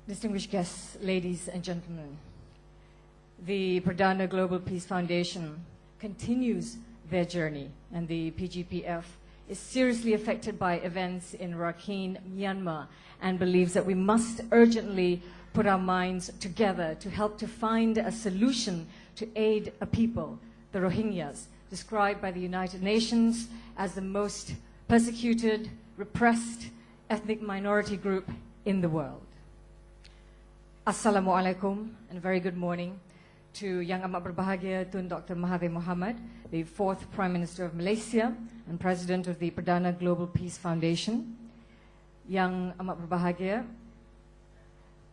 Distinguished guests, ladies and gentlemen, the Pradana Global Peace Foundation continues their journey, and the PGPF is seriously affected by events in Rakhine, Myanmar, and believes that we must urgently put our minds together to help to find a solution to aid a people, the Rohingyas, described by the United Nations as the most persecuted, repressed ethnic minority group in the world. Assalamu alaikum and a very good morning to Yang Amat Berbahagia Tun Dr. Mahathir Mohamad, the 4th Prime Minister of Malaysia and President of the Pradana Global Peace Foundation. Yang Amat Berbahagia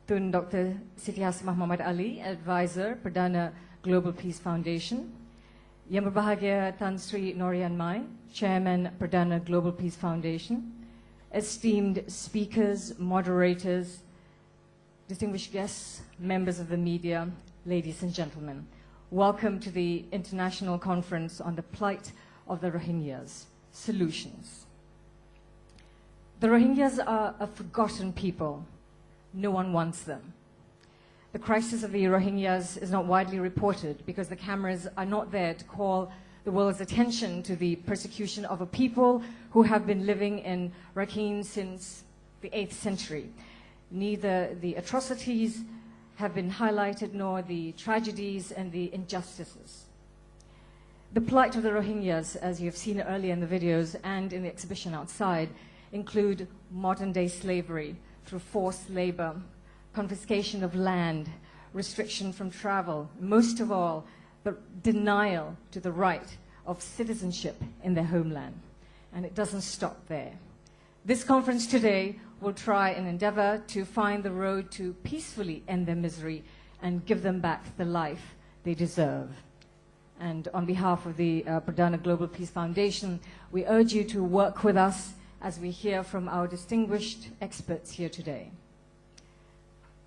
Tun Dr. Siti Hasmah Muhammad Ali, Advisor, Pradana Global Peace Foundation. Yang Berbahagia Tan Sri Norian Mai, Chairman, Pradana Global Peace Foundation. Esteemed speakers, moderators, distinguished guests, members of the media, ladies and gentlemen, welcome to the International Conference on the Plight of the Rohingyas, Solutions. The Rohingyas are a forgotten people. No one wants them. The crisis of the Rohingyas is not widely reported because the cameras are not there to call the world's attention to the persecution of a people who have been living in Rakhine since the 8th century. Neither the atrocities have been highlighted nor the tragedies and the injustices. The plight of the Rohingyas, as you've seen earlier in the videos and in the exhibition outside, include modern-day slavery through forced labor, confiscation of land, restriction from travel, most of all, the denial to the right of citizenship in their homeland. And it doesn't stop there. This conference today will try and endeavor to find the road to peacefully end their misery and give them back the life they deserve. And on behalf of the Pradana Global Peace Foundation, we urge you to work with us as we hear from our distinguished experts here today.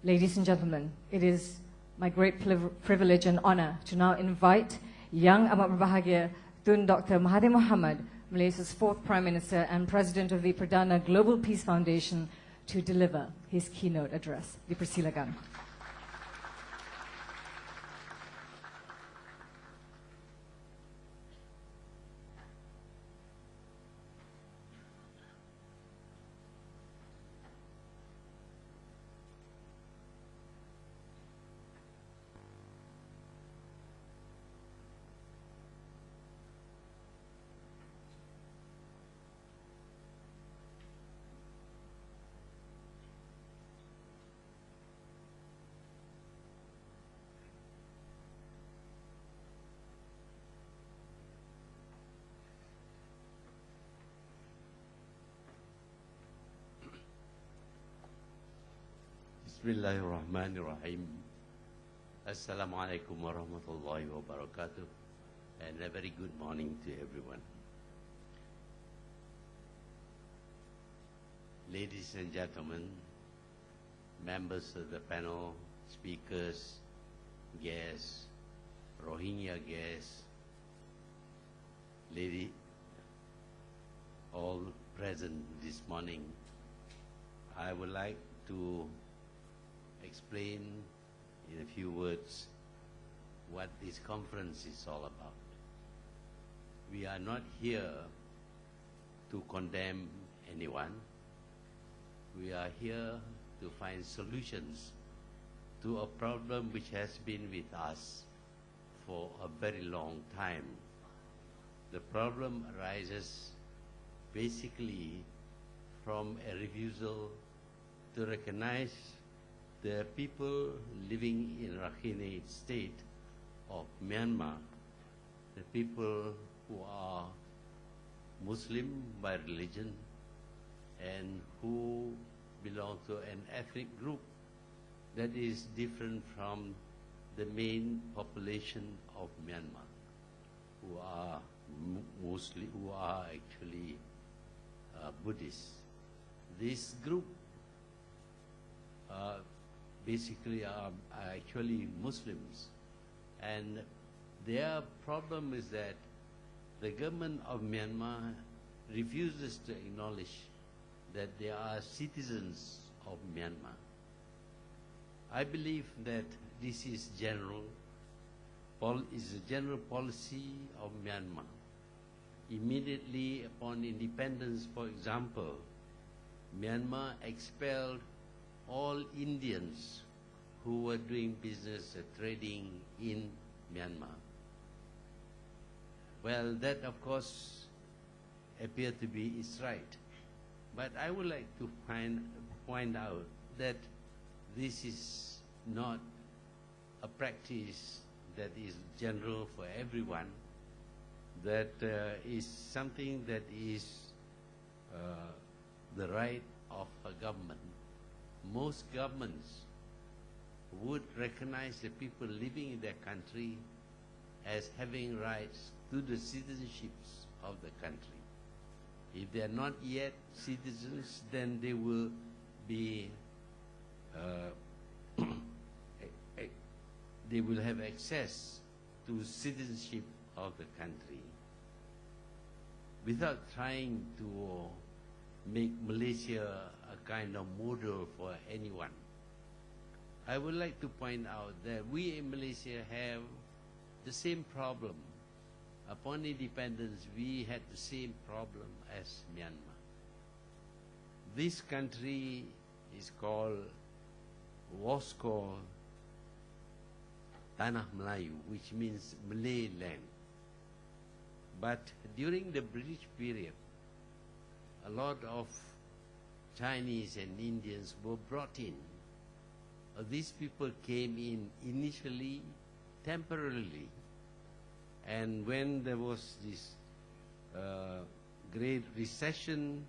Ladies and gentlemen, it is my great privilege and honor to now invite Yang Amat Berbahagia Tun Dr. Mahathir Mohamad, Malaysia's 4th Prime Minister and President of the Pradana Global Peace Foundation, to deliver his keynote address. Dipersilakan. Bismillahirrahmanirrahim. Assalamualaikum warahmatullahi wabarakatuh, and a very good morning to everyone. Ladies and gentlemen, members of the panel, speakers, guests, Rohingya guests, all present this morning, I would like to explain in a few words what this conference is all about. We are not here to condemn anyone. We are here to find solutions to a problem which has been with us for a very long time. The problem arises basically from a refusal to recognize the people living in Rakhine state of Myanmar, the people who are Muslim by religion and who belong to an ethnic group that is different from the main population of Myanmar, who are mostly, who are actually Buddhists. This group basically are actually Muslims, and their problem is that the government of Myanmar refuses to acknowledge that they are citizens of Myanmar. I believe that this is a general policy of Myanmar. Immediately upon independence, for example, Myanmar expelled all Indians who were doing business trading in Myanmar. Well, that of course appeared to be its right. But I would like to point out that this is not a practice that is general for everyone. That is something that is the right of a government. Most governments would recognize the people living in their country as having rights to the citizenships of the country. If they are not yet citizens, then they will be they will have access to citizenship of the country without trying to make Malaysia a kind of model for anyone. I would like to point out that we in Malaysia have the same problem. Upon independence, we had the same problem as Myanmar. This country was called Tanah Melayu, which means Malay land. But during the British period, a lot of Chinese and Indians were brought in. These people came in initially temporarily, and when there was this great recession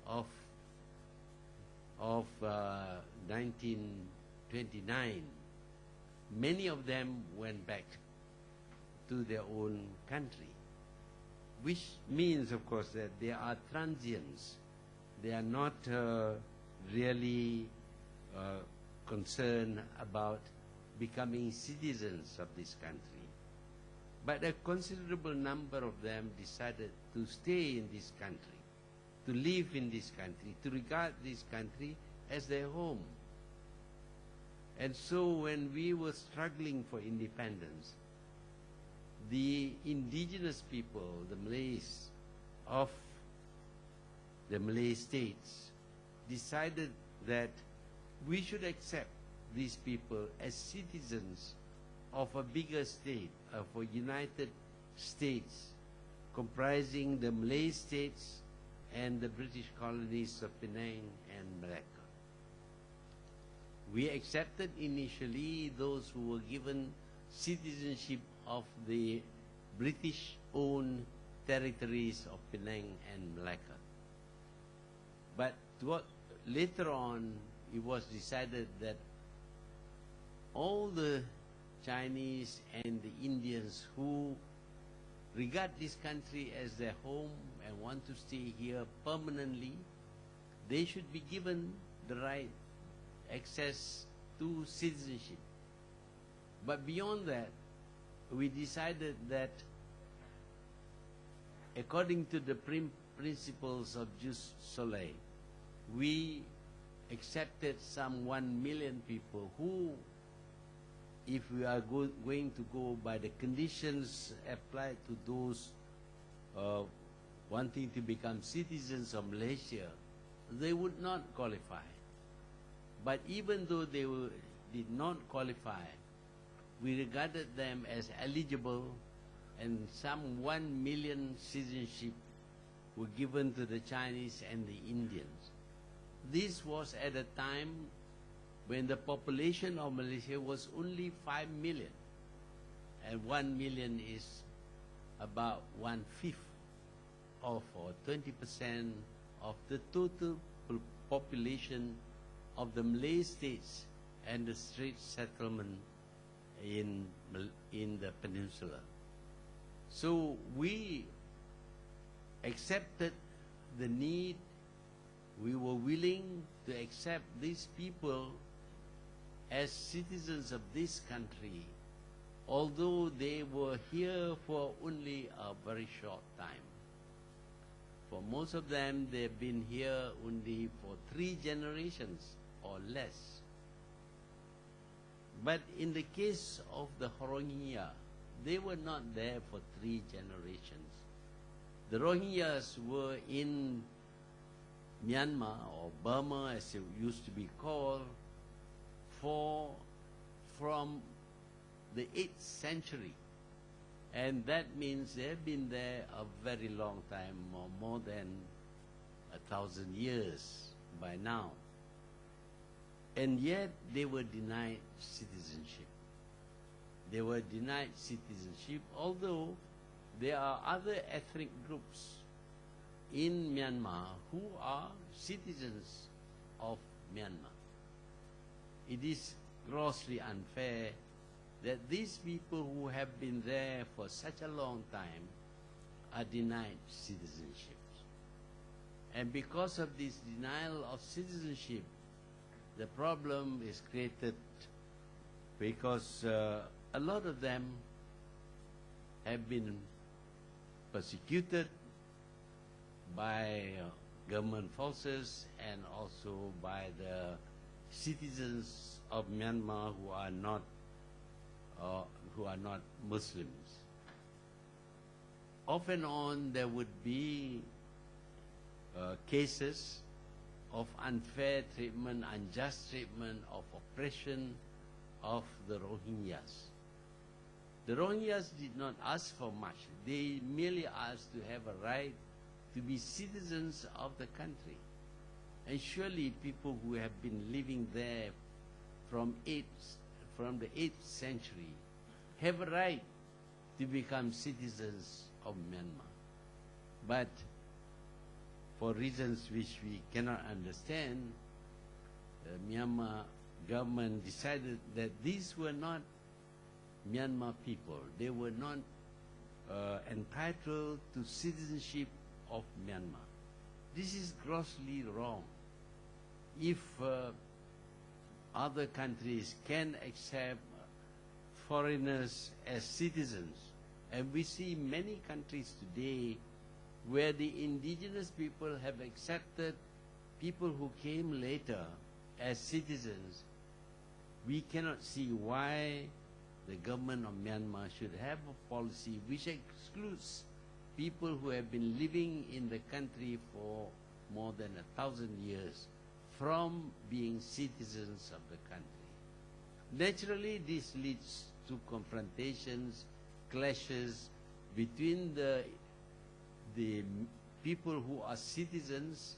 of 1929, many of them went back to their own country, which means, of course, that they are transients. They are not really concerned about becoming citizens of this country. But a considerable number of them decided to stay in this country, to live in this country, to regard this country as their home. And so when we were struggling for independence, the indigenous people, the Malays of the Malay states, decided that we should accept these people as citizens of a bigger state, of a United States, comprising the Malay states and the British colonies of Penang and Malacca. We accepted initially those who were given citizenship of the British-owned territories of Penang and Malacca. But later on, it was decided that all the Chinese and the Indians who regard this country as their home and want to stay here permanently, they should be given the right access to citizenship. But beyond that, we decided that according to the principles of jus soli, we accepted some 1 million people who, if we are going to go by the conditions applied to those wanting to become citizens of Malaysia, they would not qualify. But even though they did not qualify, we regarded them as eligible, and some 1 million citizenship were given to the Chinese and the Indians. This was at a time when the population of Malaysia was only 5 million, and 1 million is about 1/5 of, or 20% of the total population of the Malay states and the strait settlement in the peninsula. So we accepted the need. We were willing to accept these people as citizens of this country, although they were here for only a very short time. For most of them, they've been here only for 3 generations or less. But in the case of the Rohingya, they were not there for 3 generations. The Rohingyas were in Myanmar, or Burma as it used to be called, from the 8th century. And that means they've been there a very long time, or more than 1,000 years by now. And yet they were denied citizenship. They were denied citizenship, although there are other ethnic groups in Myanmar who are citizens of Myanmar. It is grossly unfair that these people who have been there for such a long time are denied citizenship. And because of this denial of citizenship, the problem is created because a lot of them have been persecuted by government forces and also by the citizens of Myanmar who are not Muslims. Off and on there would be cases of unfair treatment, unjust treatment, of oppression of the Rohingyas. The Rohingyas did not ask for much. They merely asked to have a right to be citizens of the country. And surely people who have been living there from the 8th century have a right to become citizens of Myanmar. But for reasons which we cannot understand, the Myanmar government decided that these were not Myanmar people. They were not entitled to citizenship of Myanmar. This is grossly wrong. If other countries can accept foreigners as citizens, and we see many countries today where the indigenous people have accepted people who came later as citizens, we cannot see why the government of Myanmar should have a policy which excludes people who have been living in the country for more than 1,000 years from being citizens of the country. Naturally, this leads to confrontations, clashes between the people who are citizens,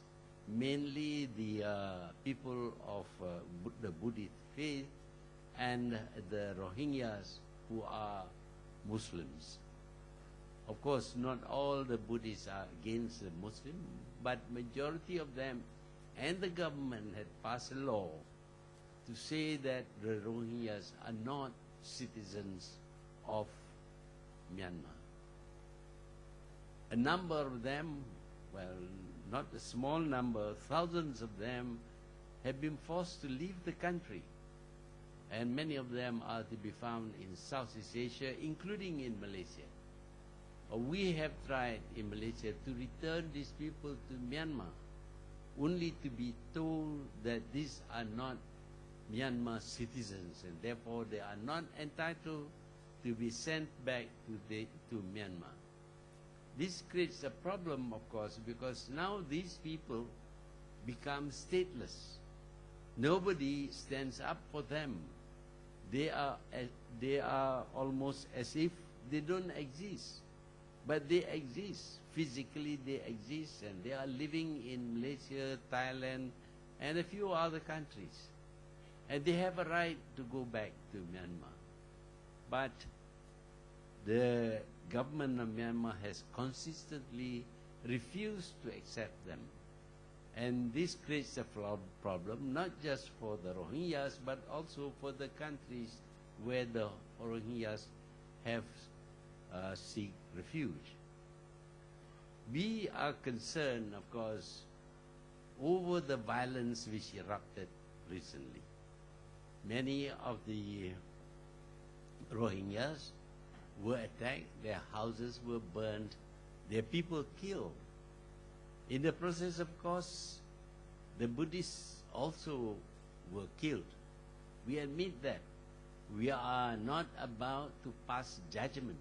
mainly the people of the Buddhist faith, and the Rohingyas who are Muslims. Of course, not all the Buddhists are against the Muslim, but majority of them, and the government had passed a law to say that the Rohingyas are not citizens of Myanmar. A number of them, well, not a small number, thousands of them have been forced to leave the country. And many of them are to be found in Southeast Asia, including in Malaysia. We have tried in Malaysia to return these people to Myanmar, only to be told that these are not Myanmar citizens, and therefore they are not entitled to be sent back to Myanmar. This creates a problem, of course, because now these people become stateless. Nobody stands up for them. They are almost as if they don't exist. But they exist. Physically they exist, and they are living in Malaysia, Thailand, and a few other countries. And they have a right to go back to Myanmar. But the government of Myanmar has consistently refused to accept them. And this creates a problem, not just for the Rohingyas, but also for the countries where the Rohingyas have seek refuge. We are concerned, of course, over the violence which erupted recently. Many of the Rohingyas were attacked, their houses were burned, their people killed. In the process, of course, the Buddhists also were killed. We admit that. We are not about to pass judgment.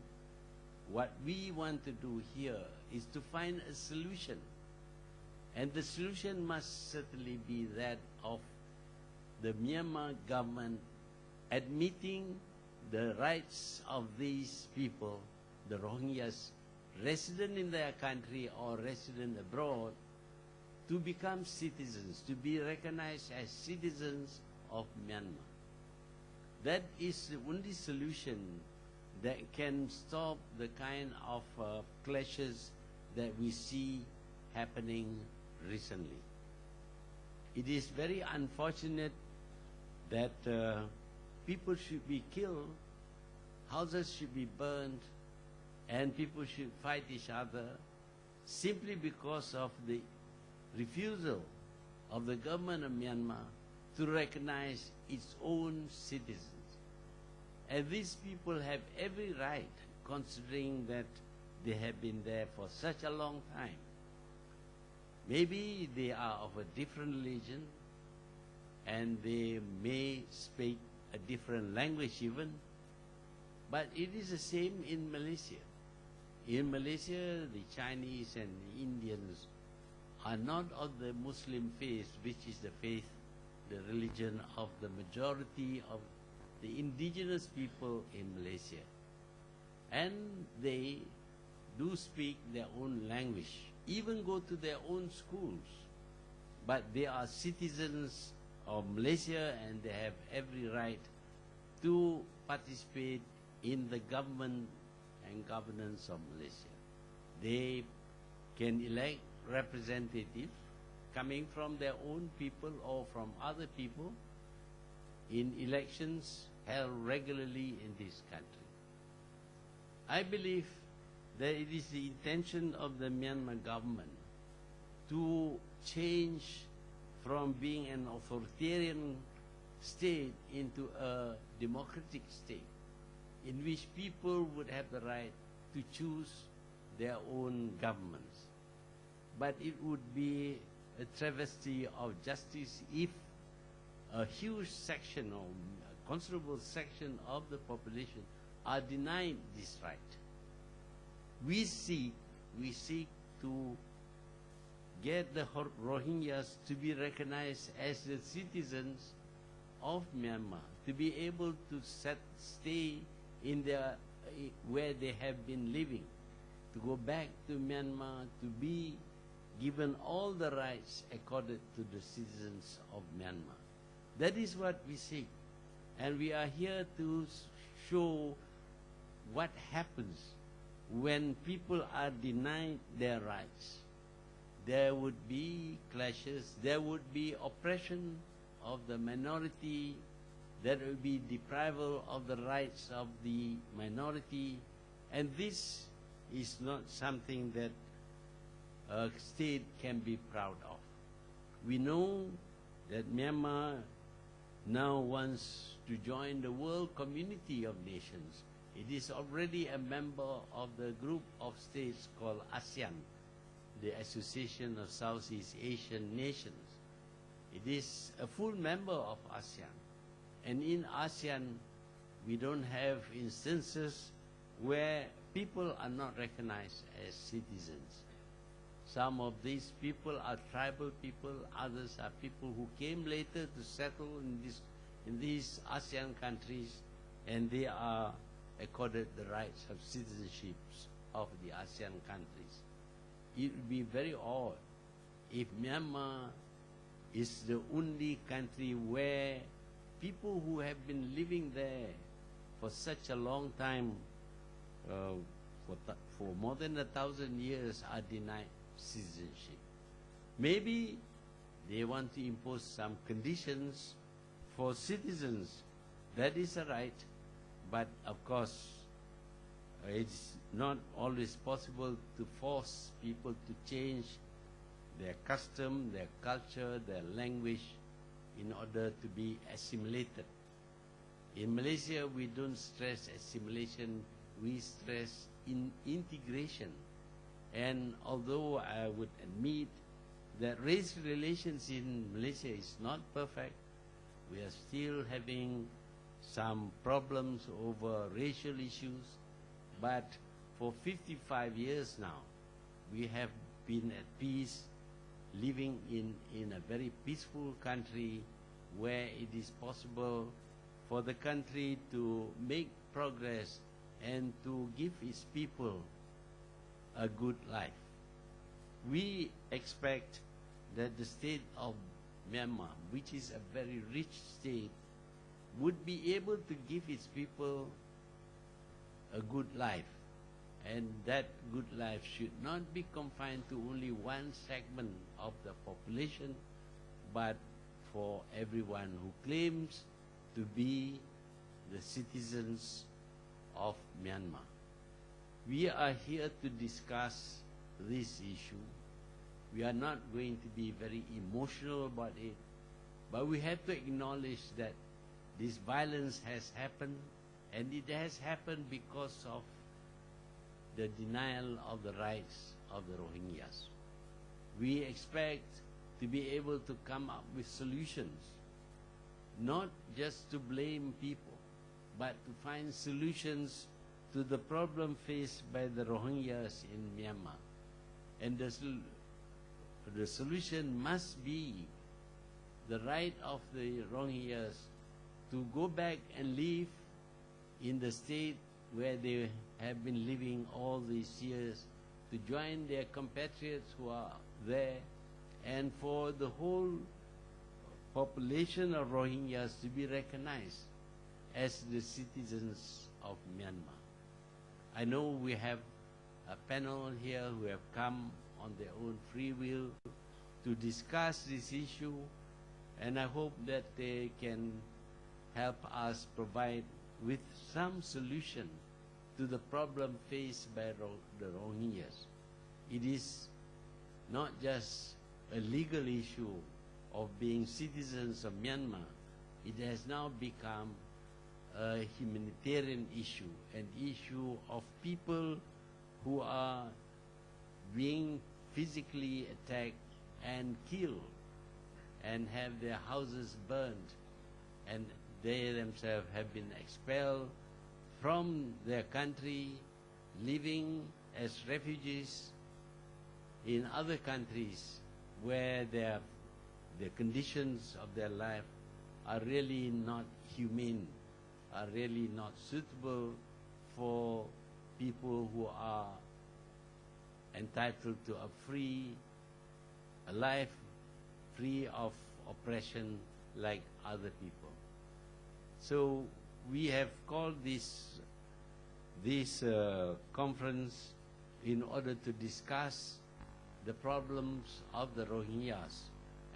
What we want to do here is to find a solution. And the solution must certainly be that of the Myanmar government admitting the rights of these people, the Rohingyas, resident in their country or resident abroad, to become citizens, to be recognized as citizens of Myanmar. That is the only solution that can stop the kind of clashes that we see happening recently. It is very unfortunate that people should be killed, houses should be burned, and people should fight each other simply because of the refusal of the government of Myanmar to recognize its own citizens. And these people have every right, considering that they have been there for such a long time. Maybe they are of a different religion, and they may speak a different language even, but it is the same in Malaysia. In Malaysia, the Chinese and the Indians are not of the Muslim faith, which is the faith, the religion of the majority of the indigenous people in Malaysia. And they do speak their own language, even go to their own schools. But they are citizens of Malaysia, and they have every right to participate in the government and governance of Malaysia. They can elect representatives coming from their own people or from other people in elections held regularly in this country. I believe that it is the intention of the Myanmar government to change from being an authoritarian state into a democratic state in which people would have the right to choose their own governments. But it would be a travesty of justice if a huge section or a considerable section of the population are denied this right. We seek to get the Rohingyas to be recognized as the citizens of Myanmar, to be able to stay in where they have been living, to go back to Myanmar, to be given all the rights accorded to the citizens of Myanmar. That is what we seek. And we are here to show what happens when people are denied their rights. There would be clashes, there would be oppression of the minority, there will be deprival of the rights of the minority, and this is not something that a state can be proud of. We know that Myanmar now wants to join the world community of nations. It is already a member of the group of states called ASEAN, the Association of Southeast Asian Nations. It is a full member of ASEAN. And in ASEAN, we don't have instances where people are not recognized as citizens. Some of these people are tribal people, others are people who came later to settle in these ASEAN countries, and they are accorded the rights of citizenships of the ASEAN countries. It would be very odd if Myanmar is the only country where people who have been living there for such a long time, for more than 1,000 years, are denied citizenship. Maybe they want to impose some conditions for citizens. That is a right, but of course it's not always possible to force people to change their custom, their culture, their language in order to be assimilated. In Malaysia, we don't stress assimilation, we stress integration. And although I would admit that race relations in Malaysia is not perfect, we are still having some problems over racial issues, but for 55 years now, we have been at peace, living in a very peaceful country where it is possible for the country to make progress and to give its people a good life. We expect that the state of Myanmar, which is a very rich state, would be able to give its people a good life. And that good life should not be confined to only one segment of the population, but for everyone who claims to be the citizens of Myanmar. We are here to discuss this issue. We are not going to be very emotional about it, but we have to acknowledge that this violence has happened, and it has happened because of the denial of the rights of the Rohingyas. We expect to be able to come up with solutions, not just to blame people, but to find solutions to the problem faced by the Rohingyas in Myanmar. And the solution must be the right of the Rohingyas to go back and live in the state where they have been living all these years, to join their compatriots who are there, and for the whole population of Rohingyas to be recognized as the citizens of Myanmar. I know we have a panel here who have come on their own free will to discuss this issue, and I hope that they can help us provide with some solution to the problem faced by the Rohingyas. It is not just a legal issue of being citizens of Myanmar. It has now become a humanitarian issue, an issue of people who are being physically attacked and killed and have their houses burned, and they themselves have been expelled from their country, living as refugees in other countries where the conditions of their life are really not humane, are really not suitable for people who are entitled to a life free of oppression like other people. So we have called this conference in order to discuss the problems of the Rohingyas,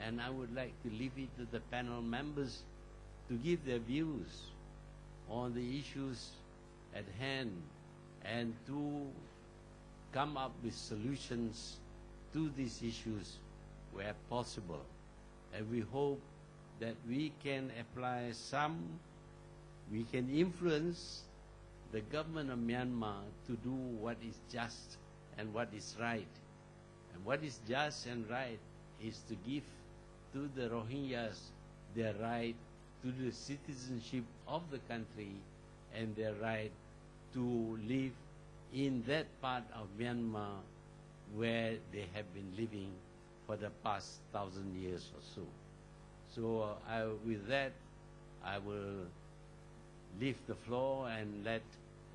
and I would like to leave it to the panel members to give their views on the issues at hand and to come up with solutions to these issues where possible. And we hope that we can apply we can influence the government of Myanmar to do what is just and what is right. And what is just and right is to give to the Rohingyas their right to the citizenship of the country and their right to live in that part of Myanmar where they have been living for the past 1,000 years or so. So with that, I will leave the floor and let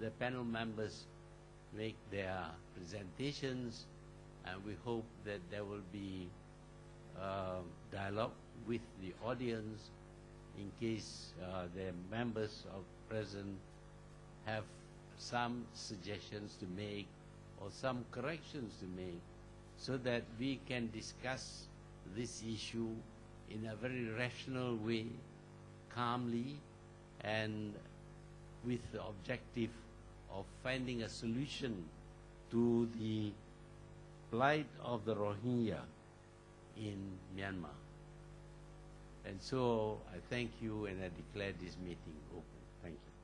the panel members make their presentations, and we hope that there will be dialogue with the audience in case the members of present have some suggestions to make or some corrections to make, so that we can discuss this issue in a very rational way, calmly, and with the objective of finding a solution to the plight of the Rohingya in Myanmar. And so I thank you, and I declare this meeting open. Thank you.